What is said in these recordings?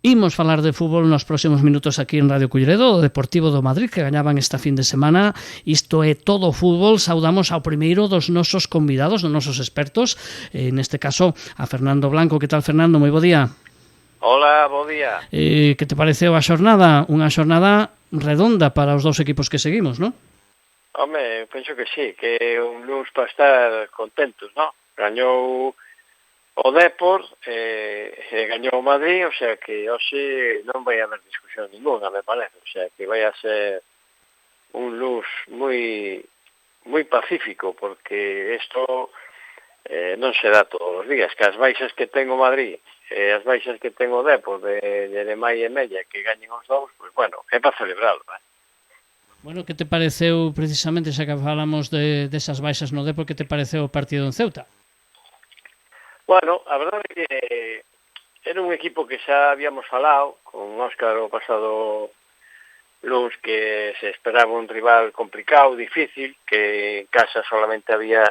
Imos falar de fútbol nos próximos minutos aquí en Radio Culleredo, o Deportivo do Madrid, que gañaban esta fin de semana. Isto é todo o fútbol. Saudamos ao primeiro dos nosos convidados, dos nosos expertos, neste caso a Fernando Blanco. Que tal, Fernando? Moi bo día. Hola, bo día. Que te pareceu a xornada? Unha xornada redonda para os dous equipos que seguimos, non? Home, penso que sí, que é un luns para estar contentos, non? Gañou o Depor, gañou o Madrid, o sea que hoxe non vai haber discusión ninguna, me parece. O sea que vai a ser un luns moi pacífico, porque isto non se dá todos os días, que as baixas que ten o Madrid e as baixas que ten o Depor de Jeremai e Mella, que gañen os dous, pues bueno, é para celebrarlo, Bueno, que te pareceu, precisamente, xa que falamos desas baixas no Depor, que te pareceu o partido en Ceuta? Bueno, a verdade é que era un equipo que xa habíamos falado con Óscar o pasado luns, que se esperaba un rival complicado, difícil, que en casa solamente había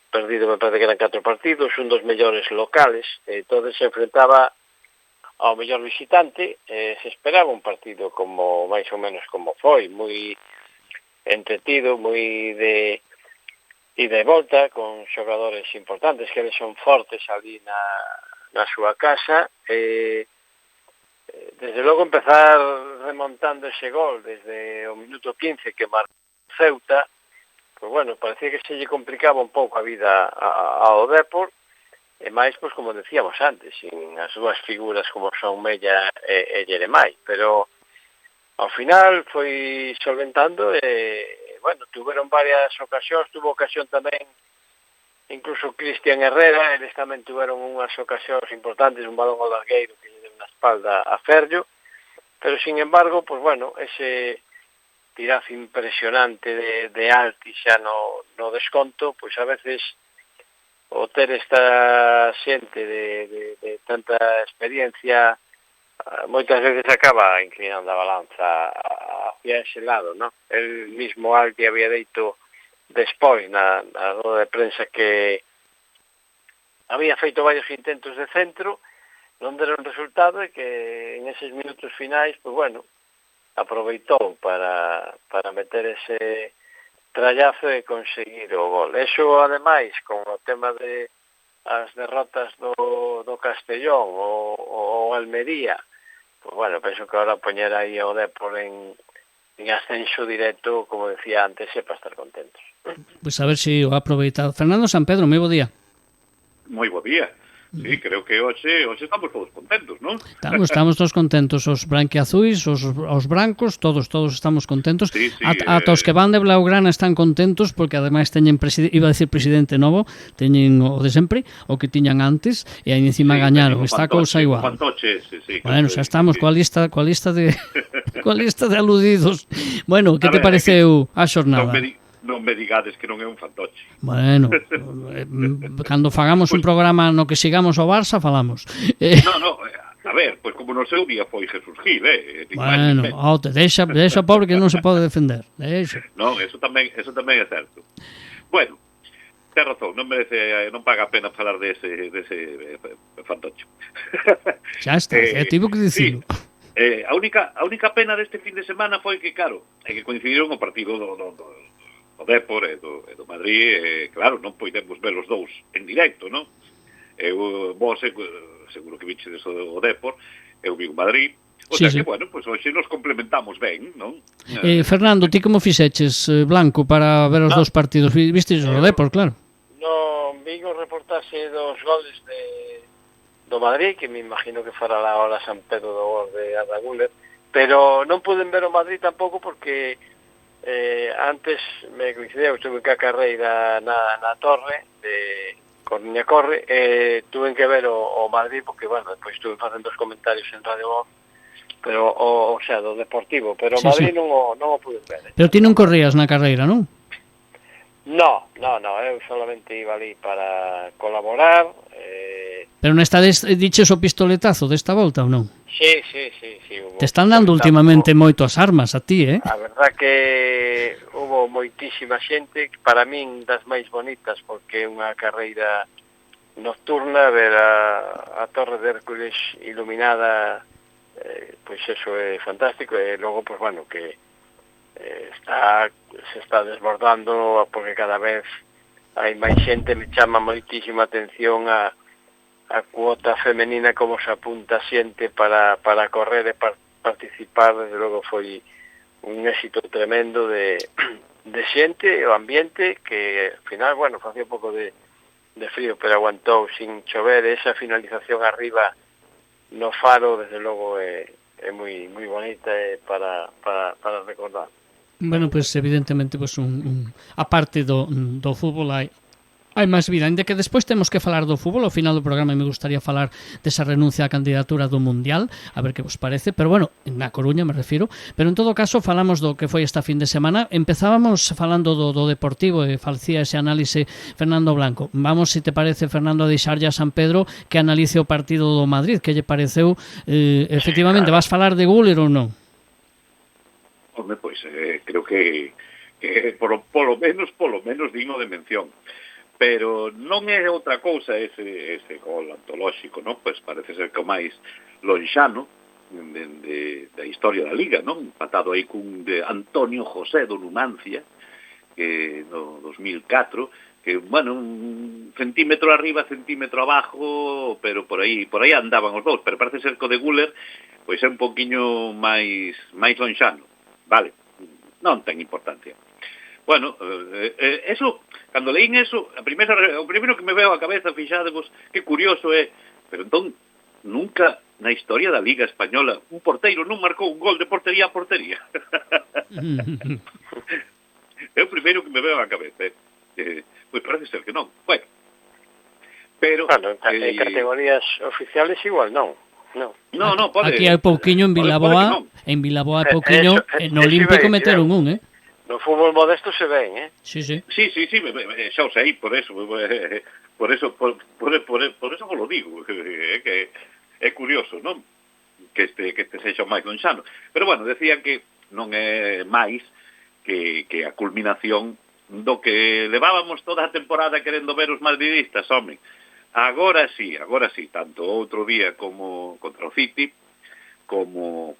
perdido, me parece que eran 4 partidos, un dos mellores locales, entonces se enfrentaba ao mellor visitante, se esperaba un partido como máis ou menos como foi, moi entretido, moi de volta, con xogadores importantes que eles son fortes ali na súa casa. Desde logo empezar remontando ese gol desde o minuto 15 que marcou Ceuta, pues bueno, parecía que se lle complicaba un pouco a vida ao Depor, e máis, pues como decíamos antes, sin as dúas figuras como son Mella e Jeremai, pero ao final foi solventando e bueno, tuveron varias ocasións, tuvo ocasión tamén incluso Cristian Herrera, eles tamén tuveron unhas ocasións importantes, un balón ao largueiro que lle deu na espalda a Ferllo, pero sin embargo, pues bueno, ese tirazo impresionante de Alti xa no desconto, pues a veces o ter esta xente de tanta experiencia moitas veces acaba inclinando a balanza hacia ese lado, ¿no? El mismo Alti había deito despois na roda de prensa que había feito varios intentos de centro, non deron resultado, e que en eses minutos finais, pues bueno, aproveitou para meter ese trallazo e conseguir o gol. Eso, ademais, con o tema de as derrotas do Castellón ou Almería, pues bueno, penso que ahora poñer aí o Depor en ascenso directo, como decía antes, é para estar contentos. Pues a ver se o ha aproveitado. Fernando San Pedro, moi bo día. Moi bo día. Sí, creo que hoxe estamos todos contentos, non? Estamos todos contentos, os branquiazuis, os brancos, todos estamos contentos. Sí, ata os que van de blaugrana están contentos, porque ademais teñen iba a decir presidente novo, teñen o de sempre, o que tiñan antes, e aí encima gañaron, está a cousa igual. Fantoche, sí. Bueno, xa estamos coa lista de coa lista de aludidos. Bueno, que te pareceu a xornada? Non me digades que non é un fantoche. Bueno, cando fagamos un programa no que sigamos o Barça, falamos. No, a ver, pois como no seu día foi Jesús Gil, Bueno, deixa o pobre que non se pode defender. Deixa. Non, eso tamén é certo. Bueno, ten razón, non paga a pena falar dese fantoche. Xa está, tivo que dicilo. A única pena deste fin de semana foi que, claro, é que coincidiron o partido do Depor e do Madrid, claro, non podemos ver os dous en directo, non? Vos seguro que vichedes o Depor, eu vi o Madrid, o sea que, bueno, pues hoxe nos complementamos ben, non? Fernando, ti como fixeches, Blanco, para ver os dous partidos? Vistes o Depor, claro? Non, vi o reportaxe dos goles do Madrid, que me imagino que fará a hora San Pedro do gol de Arda Güler, pero non puden ver o Madrid tampouco porque antes me coincideu, estuve que a carreira na torre de Corniña Corre, tuve que ver o Madrid porque, bueno, depois estuve facendo os comentarios en Radio Voz, pero o sea, do Deportivo, pero o Madrid non o pude ver. Pero ti non corrías na carreira, non? No, eu solamente iba ali para colaborar. Pero nesta diches o pistoletazo desta volta ou non? Sí. Te están dando últimamente moito as armas a ti, A verdad que hubo moitísima xente, para min das máis bonitas, porque é unha carreira nocturna, ver a Torre de Hércules iluminada pois eso é fantástico, e logo, pois bueno, que se está desbordando porque cada vez hai máis xente, me chama moitísima atención a cuota femenina, como se apunta xente para correr e participar. Desde logo foi un éxito tremendo de xente, o ambiente que ao final, bueno, facía un pouco de frío, pero aguantou sin chover. Esa finalización arriba no faro, desde logo é moi bonita, para recordar. Bueno, pues evidentemente pues a parte do fútbol hai máis vida, ainda que despois temos que falar do fútbol. Ao final do programa me gustaría falar desa renuncia á candidatura do Mundial, a ver que vos parece, pero bueno, na Coruña me refiro. Pero en todo caso falamos do que foi esta fin de semana. Empezábamos falando do Deportivo e facía ese análise Fernando Blanco. Vamos, se te parece, Fernando, a deixarlle a San Pedro que analice o partido do Madrid. Que lle pareceu? Efectivamente, vas falar de Güler ou non? Home, pois creo que polo menos digno de mención. Pero non é outra cousa ese gol antolóxico, non? Pois parece ser que o máis lonxano da historia da Liga, non? Empatado aí cun de Antonio José do Numancia, que no 2004, que, bueno, un centímetro arriba, centímetro abajo, pero por aí andaban os dous. Pero parece ser que o de Güler pois é un poquinho máis lonxano, vale? Non ten importancia. Bueno, eso, cando leín eso, o primeiro que me veo a cabeza, fixadevos, que curioso é, pero entón, nunca na historia da Liga Española un porteiro non marcou un gol de portería a portería. É o primeiro que me veo a cabeza. Pois parece ser que non. Bueno, pero... Bueno, en categorías oficiales igual non. No, pode... Aquí hai pouquiño en Vilaboa, hai pouquiño, no Olímpico meteron un, No fútbol modesto se ven, Sí, xa o sei, por eso vos lo digo, que é curioso, non? Que este sexa o máis lonxano. Pero bueno, decían que non é máis que a culminación do que levábamos toda a temporada querendo ver os madridistas, home. Agora sí, tanto outro día como contra o City, como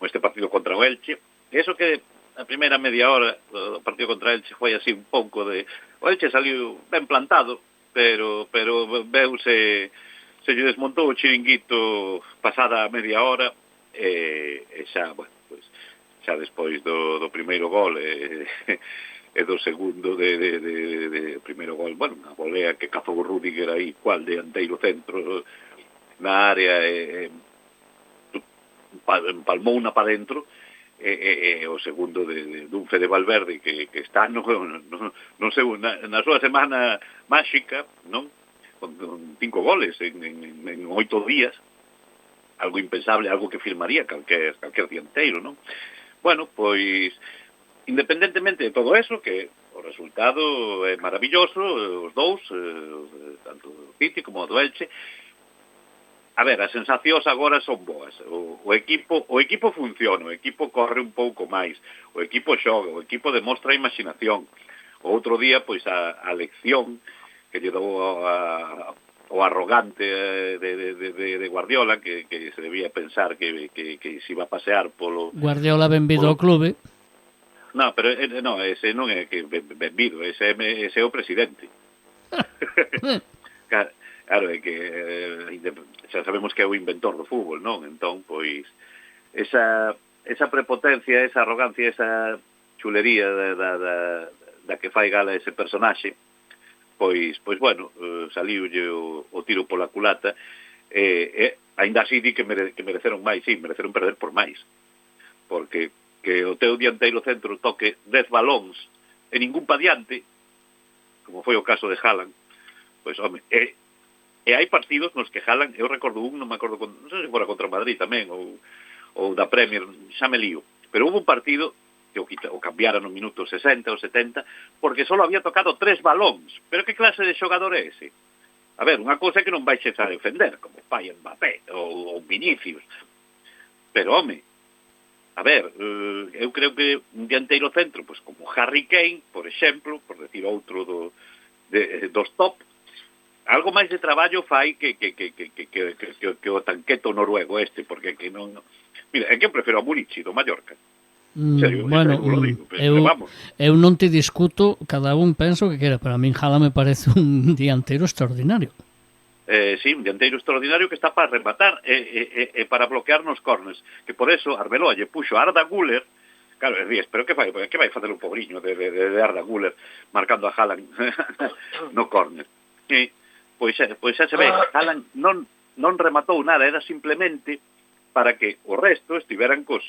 este partido contra o Elche. Eso que a primeira media hora do partido contra Elche foi así un pouco de... O Elche saliu ben plantado, pero veuse, se lle desmontou o chiringuito pasada a media hora, e xa, bueno, pues, xa despois do primeiro gol e do segundo de primeiro gol, bueno, unha volea que cazou o Rüdiger aí, cual de anteiro centro na área, empalmou unha para dentro, o segundo dun Fede Valverde que está non sei, na súa semana máxica, non? Con 5 goles en 8 días, algo impensable, algo que firmaría calquer dianteiro, non? Bueno, pois independentemente de todo eso, que o resultado é maravilloso, os dous, tanto do City como do Elche. A ver, as sensacións agora son boas. O equipo funciona, o equipo corre un pouco máis, o equipo xoga, o equipo demostra a imaginación. O outro día, pois, a lección que lle dou o arrogante de Guardiola, que se debía pensar que se iba a pasear polo... Guardiola benvido ao clube. No, pero ese non é que benvido, ese é o presidente. Claro, é que xa sabemos que é o inventor do fútbol, non? Entón, pois, esa prepotencia, esa arrogancia, esa chulería da que fai gala ese personaxe, pois bueno, saliulle o tiro pola culata, ainda así di que mereceron máis, sí, mereceron perder por máis, porque que o teu dianteiro centro toque 10 balóns e ningún pa diante, como foi o caso de Haaland, pois, home, e hai partidos nos que Haaland, eu recordo non me acordo, non sei se fora contra Madrid tamén, ou da Premier, xa me lío, pero houve un partido que o cambiara no minuto 60 ou 70, porque só había tocado 3 balóns. Pero que clase de xogador é ese? A ver, unha cousa é que non baixes a defender, como fai Mbappé ou Vinicius. Pero, home, a ver, eu creo que un dianteiro centro, pues como Harry Kane, por exemplo, por decir outro dos top, algo máis de traballo fai que o tanqueto noruego porque que non... Mira, é que eu prefiro a Murici do Mallorca. Serio, Bueno, lo digo, pero vamos. eu non te discuto, cada un penso que quera, pero a min Haaland me parece un dianteiro extraordinario. Sí, un dianteiro extraordinario que está para rematar e para bloquear nos corners, que por eso Arbeloa lle puxo a Arda Güler. Claro, ríes, pero que vai facer un pobriño de Arda Güler marcando a Haaland no corner? Pois xa se ve, Haaland non rematou nada, era simplemente para que o resto estiveran cos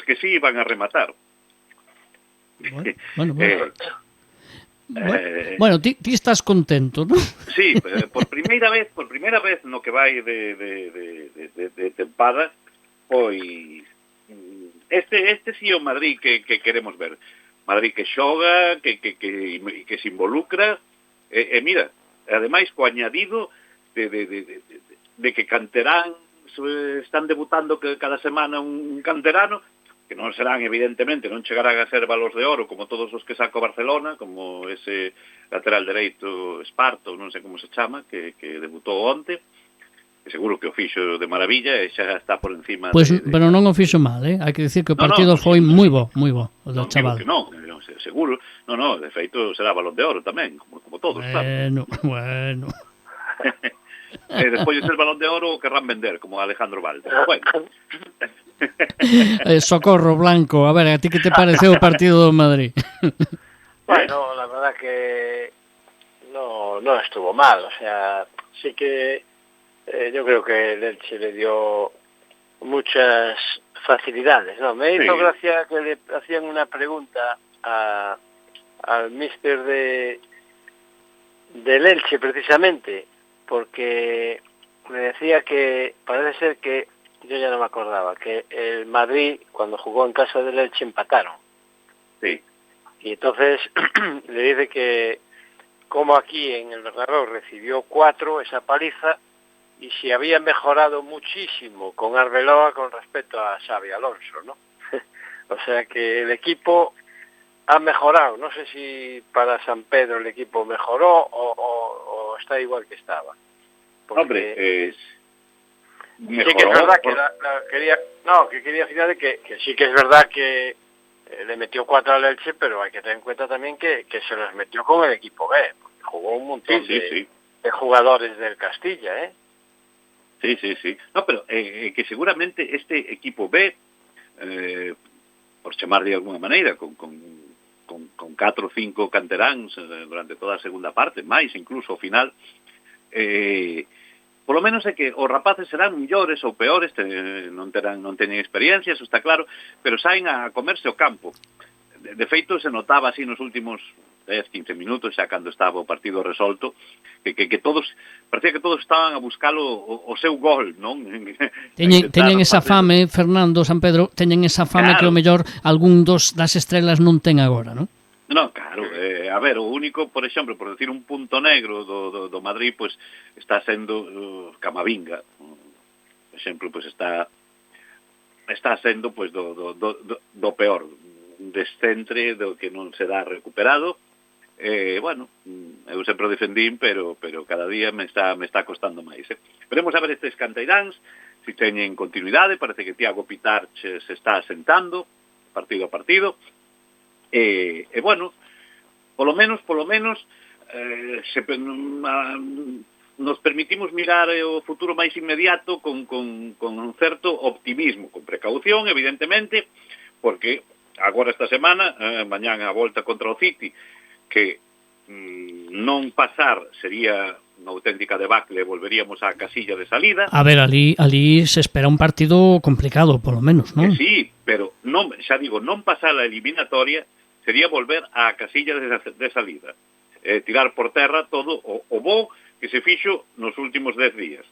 que sí iban a rematar. Bueno, ti estás contento, ¿no? Sí, por primeira vez no que vai de tempada, pois este sí o Madrid que queremos ver. Madrid que xoga, que se involucra, mira, ademais co añadido de que canterán, están debutando que cada semana un canterano, que non serán, evidentemente, non chegarán a ser Balos de Oro como todos os que saco Barcelona, como ese lateral dereito Esparto, non sei como se chama, que debutou onte, que seguro que o fixo de maravilla e xa está por encima pero non o fixo mal, hai que decir que o partido foi moi bo, o do chaval. Seguro, de feito será Balón de Oro tamén, como todos, claro. Bueno. Despois de ser Balón de Oro querrán vender, como Alejandro Valde. Bueno. Socorro Blanco, a ver, a ti que te pareceu o partido do Madrid? Bueno, la verdad que no estuvo mal, o sea, sí que yo creo que el Elche le dio muchas facilidades, ¿no? Me hizo gracia que le hacían una pregunta al míster del Elche precisamente, porque me decía que parece ser que, yo ya no me acordaba, que el Madrid cuando jugó en casa del Elche empataron. Sí. Y entonces le dice que como aquí en el Bernabéu recibió 4 esa paliza, y si había mejorado muchísimo con Arbeloa con respecto a Xabi Alonso, ¿no? O sea que el equipo ha mejorado. No sé si para San Pedro el equipo mejoró o está igual que estaba. Porque hombre, mejoró, sí que es verdad que quería final de que sí que es verdad que le metió 4 al Elche, pero hay que tener en cuenta también que se los metió con el equipo B, porque jugó un montón de jugadores del Castilla, ¿eh? Sí. No, pero que seguramente este equipo B, por chamar de alguna maneira, con 4 ou 5 canteráns durante toda a segunda parte, máis incluso ao final, polo menos é que os rapaces serán millores ou peores, non teñen experiencia, eso está claro, pero saen a comerse o campo. De feito, se notaba así nos últimos 10-15 minutos, xa cando estaba o partido resolto, que todos, parecía que todos estaban a buscar o seu gol, non? Teñen esa fame, Fernando, San Pedro, teñen esa fame, claro, que o mellor algún das estrelas non ten agora, non? Non, claro, a ver, o único, por exemplo, por decir un punto negro do Madrid, pues está sendo Camavinga, por exemplo, pues está sendo pues do peor descentre do que non se dá recuperado. Bueno, eu sempre o defendín, pero cada día me está costando máis. Veremos a ver estes canteiráns, se teñen continuidade. Parece que Tiago Pitarche se está asentando partido a partido. Bueno, polo menos nos permitimos mirar o futuro máis inmediato con un certo optimismo, con precaución, evidentemente, porque agora esta semana, mañán a volta contra o City, que non pasar sería unha auténtica debacle, volveríamos á casilla de salida. A ver, ali se espera un partido complicado, polo menos, non? Sí, pero non, xa digo, non pasar a eliminatoria sería volver á casilla de salida. Tirar por terra todo o bo que se fixo nos últimos 10 días.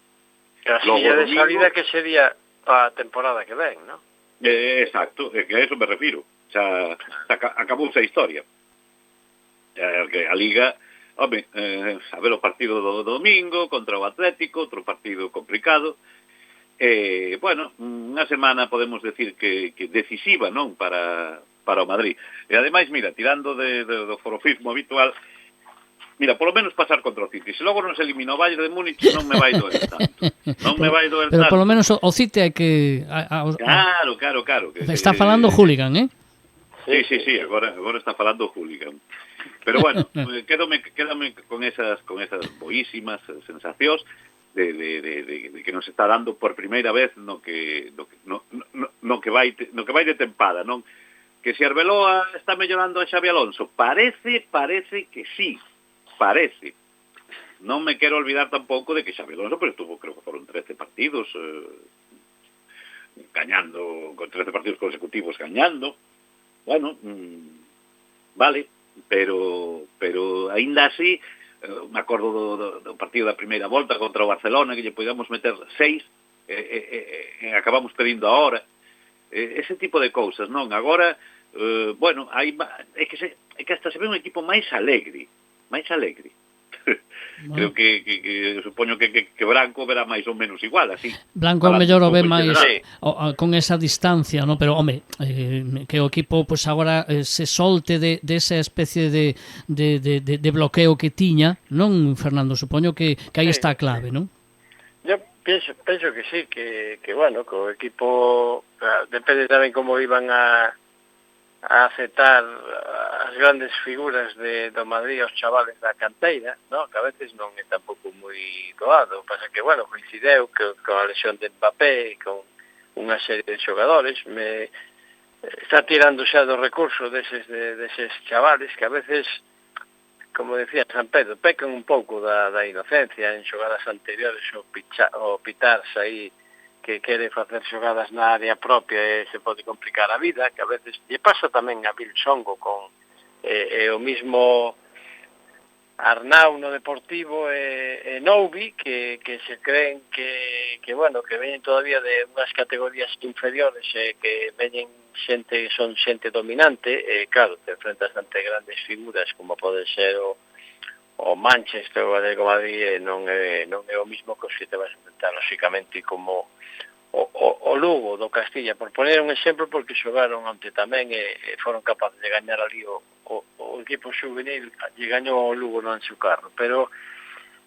Casilla de salida que sería a temporada que ven, non? Exacto, que a eso me refiro. Xa acabou esa historia. Que a Liga, home, a ver o partido do domingo contra o Atlético, outro partido complicado. Bueno, unha semana podemos decir que decisiva, non, para o Madrid. E ademais, mira, tirando do forofismo habitual, mira, polo menos pasar contra o City. Se logo non se elimina o Bayern de Múnich, non me vai doer tanto. Non me vai doer Pero tanto. polo menos o City hai que... Claro. Está falando Hooligan, eh? Sí, agora está falando Hooligan. Pero bueno, quédame con esas boísimas sensacións de que nos está dando por primeira vez no que vai de tempada, non? Que se Arbeloa está mellorando a Xabi Alonso, parece que sí, parece. Non me quero olvidar tampouco de que Xabi Alonso, pero estuvo, creo que foron 13 partidos gañando, con 13 partidos consecutivos gañando. Bueno, vale, pero aínda así, me acordo do partido da primeira volta contra o Barcelona, que lle podíamos meter 6, acabamos pedindo a hora. Ese tipo de cousas, non? Agora, bueno, é que hasta se ve un equipo máis alegre. Creo que supoño que Branco verá máis ou menos igual, así. Blanco mellor o ve máis con esa distancia, ¿no? Pero, home, que o equipo pues agora se solte de esa especie de bloqueo que tiña, non, Fernando? Supoño que aí está a clave, non? Yo penso que sí, que bueno, que o equipo depende tamén como iban a aceptar as grandes figuras do Madrid, os chavales da canteira, no? Que a veces non é tampouco moi doado. Pasa que, bueno, coincideu que con a lesión de Mbappé e con unha serie de xogadores está tirando xa do recurso deses chavales que a veces, como decía San Pedro, pecan un pouco da inocencia en xogadas anteriores o pitarse aí que quere facer xogadas na área propia e se pode complicar a vida, que a veces lle pasa tamén a Bill Songo con o mismo Arnau no Deportivo e Noubi que se creen que bueno, que veñen todavía de unhas categorías inferiores e que veñen son xente dominante e claro, te enfrentas ante grandes figuras como pode ser o Manchester ou o Atlético de Madrid non é o mismo que os que te vas a enfrentar lógicamente como o Lugo do Castilla, por poner un exemplo, porque xogaron onte tamén e foron capaces de gañar ali o equipo juvenil, lle gañou o Lugo no Anxo Carro, pero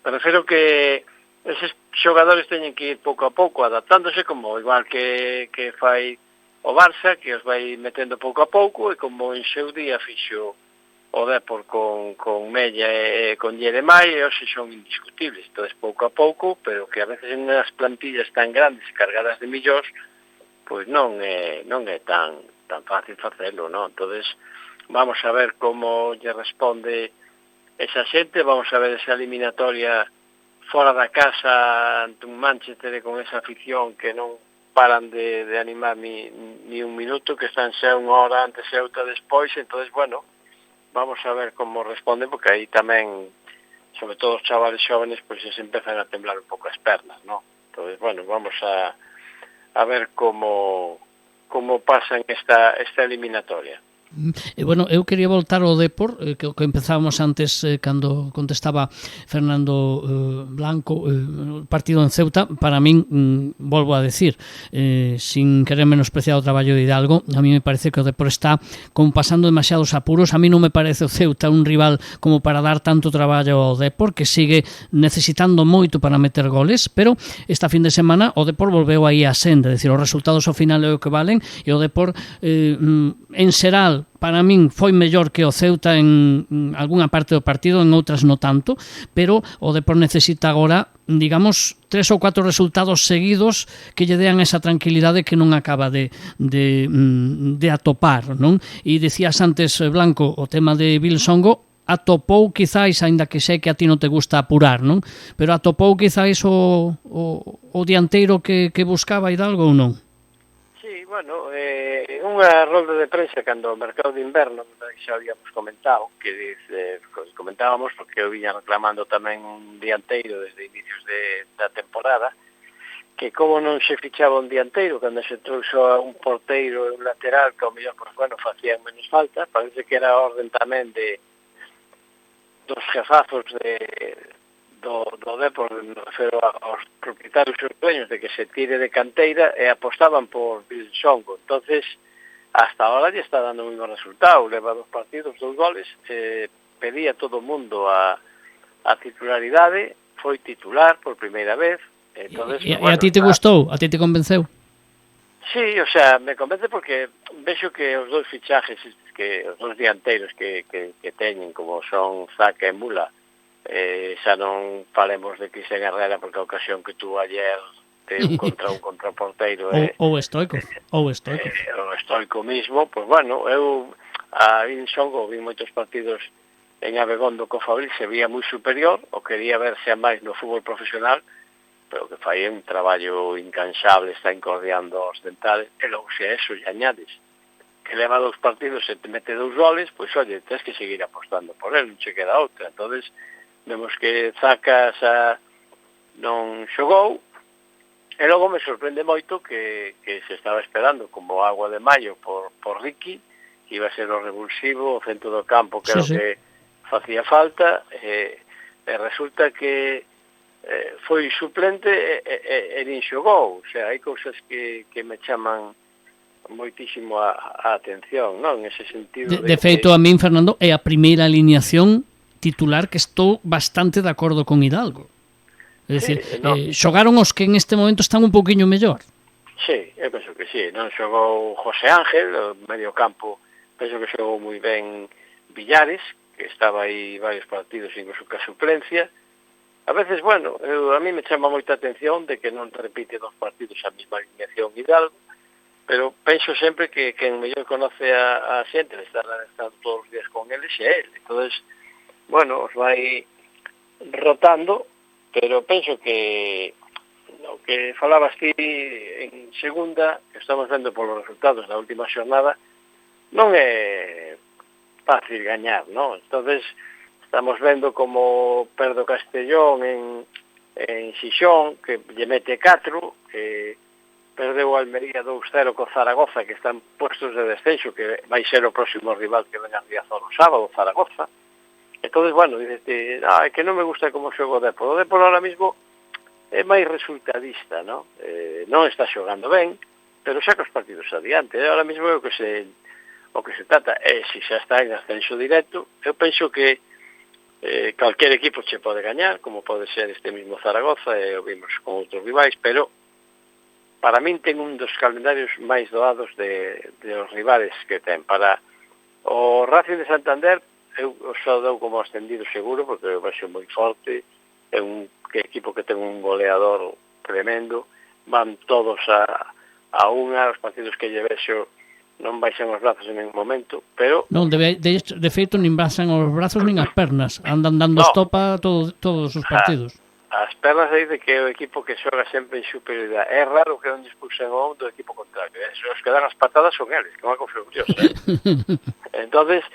refiro que eses xogadores teñen que ir pouco a pouco adaptándose, como igual que fai o Barça, que os vai metendo pouco a pouco, e como en seu día fixo o Depor con Mella e con Jeremai, e hoxe son indiscutibles, entonces pouco a pouco, pero que a veces en as plantillas tan grandes cargadas de millóns, pois non é tan fácil facelo, non? Entonces vamos a ver como lle responde esa xente, vamos a ver esa eliminatoria fora da casa ante un Manchester con esa afición que non paran de animar ni un minuto, que están xa unha hora antes e outra despois, entonces, bueno, vamos a ver como responde, porque aí tamén, sobre todo os chavales xóvenes, pois se empezan a temblar un pouco as pernas, non? Entonces, bueno, vamos a ver como pasan esta eliminatoria. E, bueno, eu quería voltar ao Depor, que o que empezábamos antes cando contestaba Fernando Blanco, o partido en Ceuta, para min, volvo a decir, sin querer menospreciar o traballo de Hidalgo, a mí me parece que o Depor está como pasando demasiados apuros. A mí non me parece o Ceuta un rival como para dar tanto traballo ao Depor, que sigue necesitando moito para meter goles, pero esta fin de semana o Depor volveu aí a senda, é dicir, os resultados ao final é o que valen, e o Depor en xeral para min foi mellor que o Ceuta en algunha parte do partido, en outras no tanto, pero o Depor necesita agora, digamos, 3 ou 4 resultados seguidos que lle dean esa tranquilidade que non acaba de atopar, non? E dicías antes, Blanco, o tema de Bill Songo, atopou quizáis, aínda que sei que a ti non te gusta apurar, non? Pero atopou quizáis o dianteiro que buscaba Hidalgo ou non? Sí, bueno, unha rolda de prensa cando o mercado de inverno, xa habíamos comentado, que comentábamos porque eu viña reclamando tamén un dianteiro desde inicios da temporada, que como non se fichaba un dianteiro cando se trouxo a un porteiro e un lateral que ao mellor, pues, bueno, facían menos falta, parece que era a orden tamén dos jefazos do Depor, me refero aos propietarios e os dueños, de que se tire de canteira e apostaban por Bill Songo. Entonces, hasta ahora ya está dando un buen resultado, leva 2 partidos, 2 goles, pedía todo o mundo a a titularidade, foi titular por primeira vez. Entonces, e a ti te gustou? A ti te convenceu? Sí, o sea, me convence porque vexo que os dous fichajes, que os dous dianteiros que teñen, como son Zaka e Mula, xa non falemos de Cristian Herrera, porque a ocasión que tuvo ayer de un contra o porteiro ou Stoico o Stoico mismo, pues bueno, eu a Vinson vi moitos partidos en Abegondo co Fabril, se vía moi superior, o quería verse a máis no fútbol profesional, pero que fai un traballo incansable, está encordeando os dentales, e logo se a eso lle añades que leva 2 partidos e te mete 2 goles, pois oye, tens que seguir apostando por él, non che queda outra. Entonces vemos que Zaka xa non xogou, e logo me sorprende moito que se estaba esperando como agua de maio por Ricky, que iba a ser o revulsivo, o centro do campo, que era o que facía falta, e resulta que foi suplente e nin xogou. O sea, hai cousas que me chaman moitísimo a atención, non? En ese sentido de feito, a min, Fernando, é a primeira alineación titular que estou bastante de acordo con Hidalgo. É dicir, xogaron os que en este momento están un poquinho mellor. Sí, eu penso que sí. Non xogou José Ángel, o medio campo, penso que xogou moi ben Villares, que estaba aí varios partidos incluso ca suplencia. A veces, bueno, a mí me chama moita atención de que non repite 2 partidos a mesma alineación Hidalgo, pero penso sempre que quen mellor conoce a xente, le están todos os días con eles, é ele. Entonces, bueno, os vai rotando, pero penso que o que falabas ti en segunda, que estamos vendo polos resultados da última xornada, non é fácil gañar, non? Entonces, estamos vendo como perdo Castellón en Xixón, que lle mete 4, que perdeu a Almería 2-0 co Zaragoza, que están puestos de descenso, que vai ser o próximo rival que venga a Riazor o sábado, Zaragoza. Entonces, bueno, dices, é que non me gusta como xogo o Depor. O Depor ahora mismo é máis resultadista, non? Non está xogando ben, pero saca os partidos adiante. Ahora mismo é o que se trata. Se xa está en ascenso directo, eu penso que calquer equipo che pode gañar, como pode ser este mismo Zaragoza, e o vimos con outros rivais, pero para min ten un dos calendarios máis doados de os rivales que ten. Para o Racing de Santander, eu só dou como ascendido seguro, porque vai ser moi forte, é un equipo que ten un goleador tremendo, van todos a unha, os partidos que lle vexo non baixan os brazos en ningún momento, pero... Non, de feito, nin baixan os brazos nin as pernas, andan dando estopa todos os partidos. As pernas dice que é o equipo que xoga sempre en superioridade. É raro que non dispuxen o do equipo contrario. Os que dan as patadas son eles, que é unha cousa curiosa. Entonces,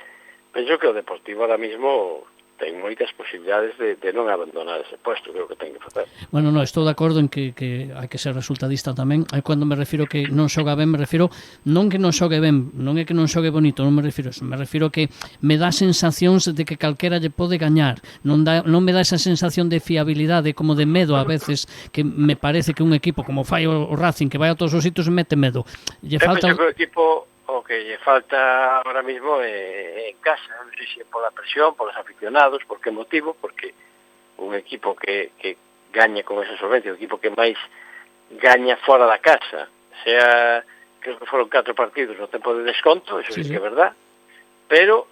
penso que o Deportivo ahora mismo ten moitas posibilidades de non abandonar ese puesto, creo que ten que facer. Bueno, no, estou de acordo en que hai que ser resultadista tamén. Cando me refiro que non xoga ben, me refiro non que non xogue ben, non é que non xogue bonito, non me refiro a eso, me refiro que me dá sensacións de que calquera lle pode gañar, non me dá esa sensación de fiabilidade, como de medo a veces, que me parece que un equipo como fai o Racing, que vai a todos os sitios, mete medo. Lle falta o equipo. O que lle falta ahora mismo é en casa, non sei se pola presión, polos aficionados, por que motivo, porque un equipo que gaña con esa solvencia, un equipo que máis gaña fora da casa, sea, creo que foron 4 partidos no tempo de desconto, eso sí que é verdad, pero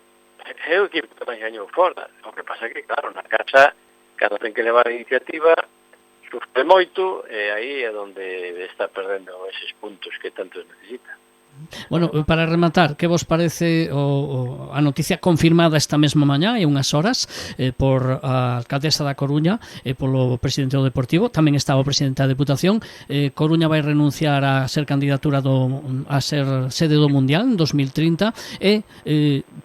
é o equipo que máis gañou fora. O que pasa é que, claro, na casa, cada ten que levar a iniciativa, sufre moito, e aí é onde está perdendo eses puntos que tanto necesita. Bueno, para rematar, que vos parece a noticia confirmada esta mesma mañá, hai unhas horas, por a alcaldesa da Coruña e polo presidente do Deportivo, tamén estaba o presidente da Deputación. Coruña vai renunciar a ser candidatura a ser sede do Mundial en 2030 e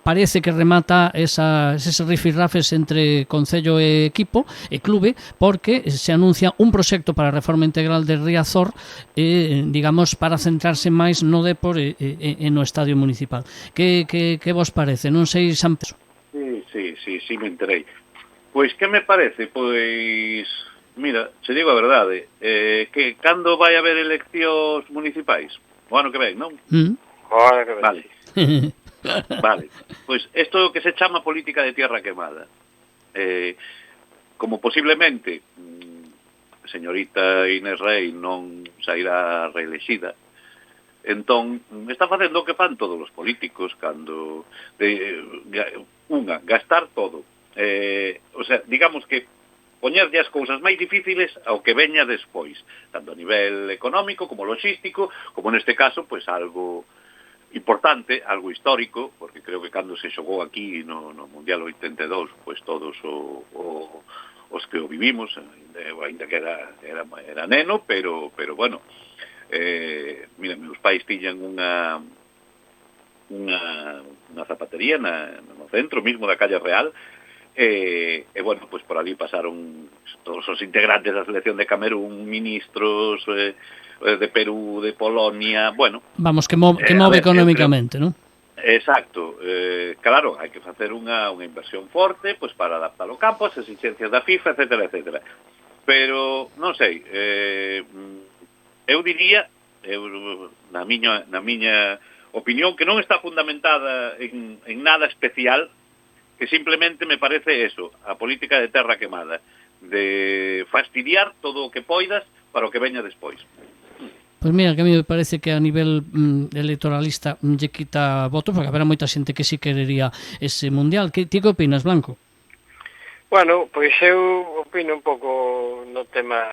parece que remata eses rifirrafes entre Concello e equipo e clube, porque se anuncia un proxecto para a reforma integral de Riazor, digamos, para centrarse máis no Depor e no estadio municipal. Que vos parece? Non sei, San Pedro. Sí, me enterei. Pois que me parece? Pois, mira, se digo a verdade, que cando vai haber eleccións municipais? O ano que ven, non? O ano que ven, vale. Vale, pois isto que se chama política de tierra quemada. como posiblemente a señorita Inés Rei non sairá reelexida, entón está facendo o que fan todos os políticos cando gastar todo, o sea, digamos que poñerlle as cousas máis difíciles ao que veña despois, tanto a nivel económico como logístico, como neste caso, pois algo importante, algo histórico, porque creo que cando se xogou aquí no Mundial 82, pois todos os que o vivimos, ainda que era neno, pero bueno, mira, meus pais tiñan unha zapatería no centro mismo da calle Real, e bueno, pues por ali pasaron todos os integrantes da selección de Camerún, ministros de Perú, de Polonia, bueno. Vamos, que move económicamente, non? Exacto, claro, hai que facer unha inversión forte pues para adaptar o campo ás exigencias da FIFA, etcétera, etcétera. Pero, non sei, eu diría, na miña opinión, que non está fundamentada en nada especial, que simplemente me parece eso, a política de terra quemada, de fastidiar todo o que poidas para o que veña despois. Pois mira, que a mí me parece que a nivel electoralista lle quita votos, porque haberá moita xente que sí querería ese mundial. Ti que opinas, Blanco? Bueno, pois eu opino un pouco no tema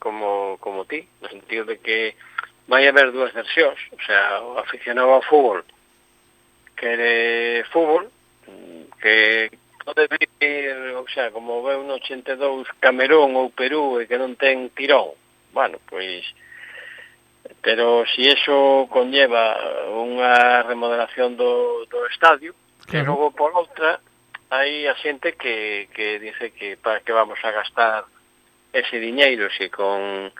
como ti, no sentido de que vai haber dúas versións, o sea, o aficionado ao fútbol quere fútbol, que pode vir, o sea, como veu no 82 Camerún ou Perú e que non ten tirón, bueno, pois, pero si eso conlleva unha remodelación do estadio, claro. E logo por outra hai a xente que dice que para que vamos a gastar ese diñeiro se con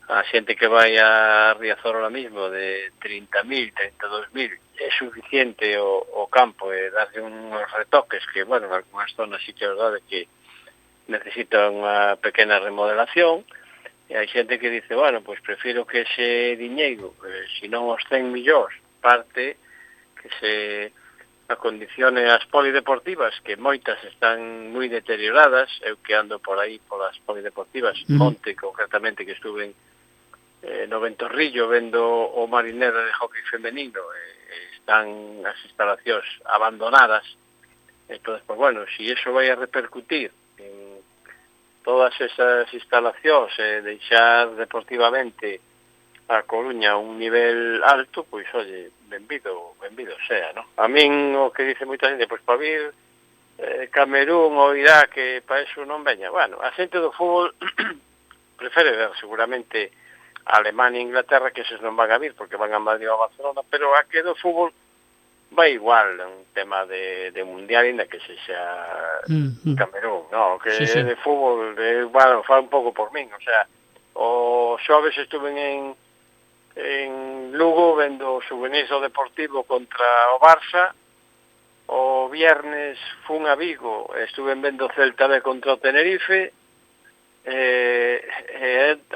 a xente que vai a Riazor ahora mismo de 30.000, 32.000 é suficiente o campo e darlle uns retoques que, bueno, en algunhas zonas sí que é verdade que necesita unha pequena remodelación e hai xente que dice, bueno, pois prefiro que ese diñeiro, se non os 100 millóns, parte que se acondicione as polideportivas, que moitas están moi deterioradas, eu que ando por aí polas polideportivas, Monte concretamente, que estuve no Ventorrillo vendo o Marinero de hockey femenino, están as instalacións abandonadas, entón, pues bueno, si eso vai a repercutir en todas esas instalacións e deixar deportivamente a Coruña a un nivel alto, pois, oye, benvido sea, ¿no? A min, o que dice moita xente, pois, para vir Camerún ou Irak, que para eso non veña. Bueno, a xente do fútbol prefere ver seguramente a Alemania e Inglaterra, que eses non van a vir, porque van a Madrid ou a Barcelona, pero a que do fútbol vai igual, un tema de mundial, ainda que se xa Camerún, no, que sí. De fútbol, bueno, fa un pouco por min, o sea, o xoves estuve en Lugo vendo o Subeniso Deportivo contra o Barça, o viernes fun a Vigo, estuve vendo Celta B contra o Tenerife,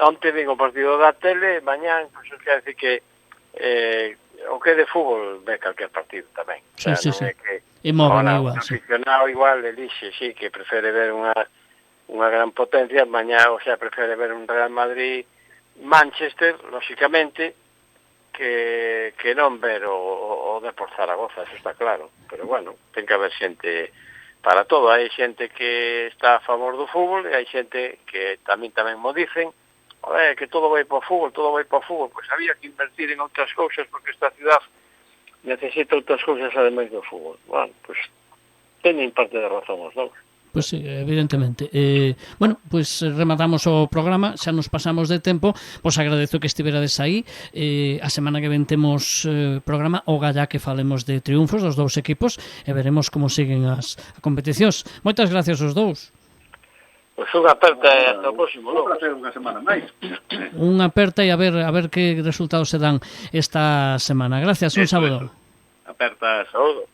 onte vin o partido da tele, mañán, pois quer decir que o que de fútbol ve calquer partido tamén. Sí, o sea, sí. É que e moven igual, un aficionado igual elixe, sí, que prefere ver unha gran potencia, mañá, o sea, prefere ver un Real Madrid Manchester, lóxicamente, que non ver o Depor Zaragoza, eso está claro. Pero bueno, ten que haber xente para todo. Hai xente que está a favor do fútbol e hai xente que tamén mo dicen, que todo vai para o fútbol, pois había que invertir en outras cousas porque esta ciudad necesita outras cousas ademais do fútbol. Bueno, pois teñen parte de razón os dous. Pois sí, evidentemente. Bueno, pois rematamos o programa, xa nos pasamos de tempo, pois agradezo que estiverades aí. A semana que ven temos programa o galla que falemos de triunfos dos dous equipos e veremos como siguen as competicións. Moitas gracias aos dous. Pois unha aperta e hasta o próximo, non? Unha semana máis. Unha aperta e a ver que resultados se dan esta semana. Gracias, un saúdo. Aperta, saúdo.